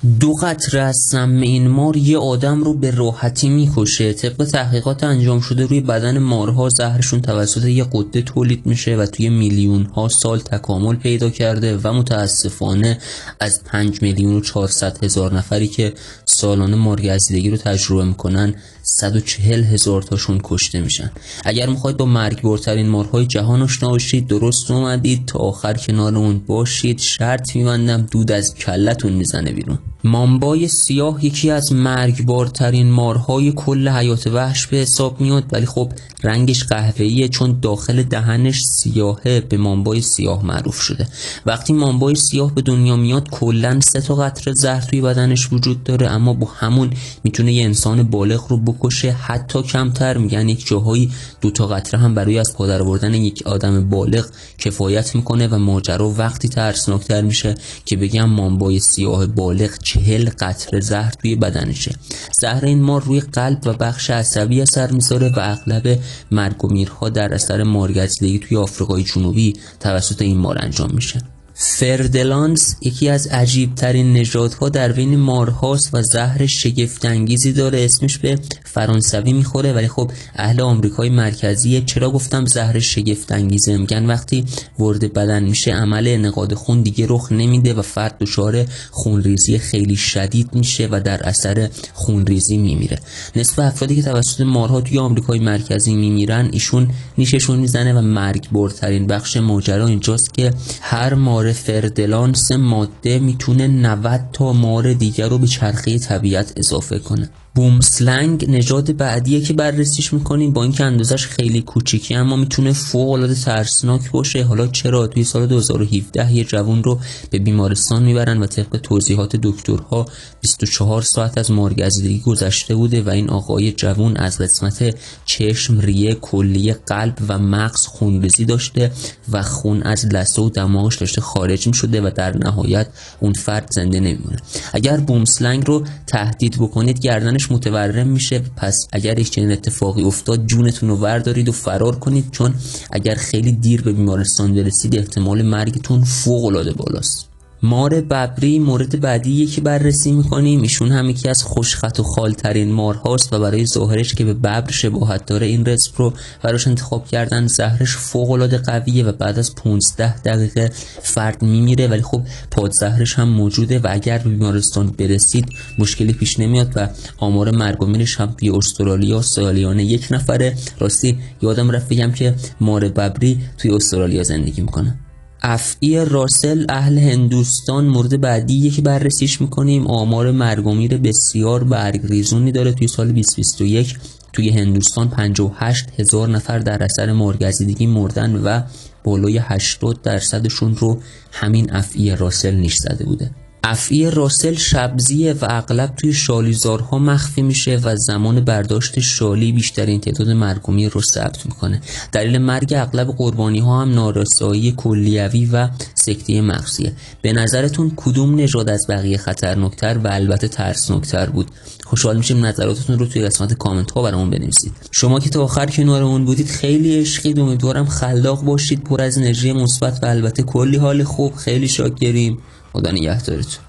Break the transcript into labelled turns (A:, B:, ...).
A: 2 قطره از سم این مار یه آدم رو به راحتی میکشه. طبق تحقیقات انجام شده روی بدن مارها زهرشون توسط یه غده تولید میشه و توی میلیون ها سال تکامل پیدا کرده و متاسفانه از 5,400,000 نفری که سالانه مارگزیدگی رو تجربه میکنن 140,000 تاشون کشته میشن. اگر میخواید با مرگبارترین مارهای جهان آشنا بشید درست اومدید، تا آخر کنارمون باشید. شرط میبندم دود از کلتون میزنه بیرون. مامبای سیاه یکی از مرگبارترین مارهای کل حیات وحش به حساب میاد، ولی خب رنگش قهوه‌ایه چون داخل دهنش سیاهه، به مامبای سیاه معروف شده. وقتی مامبای سیاه به دنیا میاد کلاً 3 تا قطره زهر توی بدنش وجود داره، اما با همون میتونه یه انسان بالغ رو بکشه، حتی کمتر. میگن یک جاهایی 2 تا قطره هم برای از پا درآوردن یک آدم بالغ کفایت میکنه و ماجرا وقتی ترسناکتر میشه که بگم مامبای سیاه بالغ 40 قطره زهر توی بدنشه. زهر این مار روی قلب و بخش عصبی اثر میذاره و اغلب مرگ و میرها در اثر مارگزیدگی توی آفریقای جنوبی توسط این مار انجام میشه. فردلانس یکی از عجیب ترین نژادها در بین مارهاست و زهر شگفت انگیزی داره. اسمش به فرانسوی میخوره ولی خب اهل آمریکای مرکزیه. چرا گفتم زهر شگفت انگیزه؟ میگن وقتی وارد بدن میشه عمل انعقاد خون دیگه رخ نمیده و فرد دچار خونریزی خیلی شدید میشه و در اثر خونریزی میمیره. نصف افرادی که توسط مارها توی آمریکای مرکزی میمیرن ایشون نیششون میزنه و مرگبارترین بخش ماجرا اینجاست که هر مار فردلانس ماده میتونه 90 تا مار دیگر رو به چرخه طبیعت اضافه کنه. بومسلنگ نژاد بعدیه که بررسیش میکنیم. با اینکه اندازش خیلی کوچیکی اما میتونه فوق العاده ترسناک باشه. حالا چرا؟ توی سال 2017 یه جوان رو به بیمارستان میبرن و طبق توضیحات دکترها 24 ساعت از مارگزیدگی گذشته بوده و این آقای جوان از قسمت چشم، ریه، کلیه، قلب و مغز خونریزی داشته و خون از لثه و دماغش داشته خارج میشده و در نهایت اون فرد زنده نمیمونه. اگر بومسلنگ رو تهدید بکنید گردنش متورم میشه. پس اگر هیچ چنین اتفاقی افتاد جونتون رو وردارید و فرار کنید، چون اگر خیلی دیر به بیمارستان برسید احتمال مرگتون فوق العاده بالاست. مار ببری مورد بعدیه که بررسی میکنیم. ایشون هم یکی از خوشخط و خالترین مارهاست و برای ظاهرش که به ببر شباهت داره این رسم رو براش انتخاب کردن. زهرش فوق العاده قویه و بعد از 15 دقیقه فرد میمیره، ولی خب پادزهرش هم موجوده و اگر به بیمارستان برسید مشکلی پیش نمیاد و آمار مرگ و میرش هم توی استرالیا سالیانه 1 نفره. راستی یادم رفت بگم که مار ببری توی استرالیا زندگی میکنه. افعی راسل اهل هندوستان مورد بعدیه که بررسیش میکنیم. آمار مرگ و میر بسیار برگریزونی داره. توی سال 2021 توی هندوستان 58,000 نفر در اثر مارگزیدگی مردن و بالای 80% رو همین افعی راسل نیش زده بوده. افعی راسل شبزیه و اغلب توی شالیزارها مخفی میشه و زمان برداشت شالی بیشترین تعداد مرگ و میر رو ثبت میکنه. دلیل مرگ اغلب قربانی ها هم نارسایی کلیوی و سکته مغزیه. به نظرتون کدوم نژاد از بقیه خطرناکتر و البته ترسناکتر بود؟ خوشحال میشیم نظراتتون رو توی قسمت کامنت ها برامون بنویسید. شما که تا آخر کنارمون بودید خیلی عشقید. امیدوارم خلاق باشید، پر از انرژی مثبت و البته کلی حال خوب. خیلی شاکریم. خدا نگهدارتون.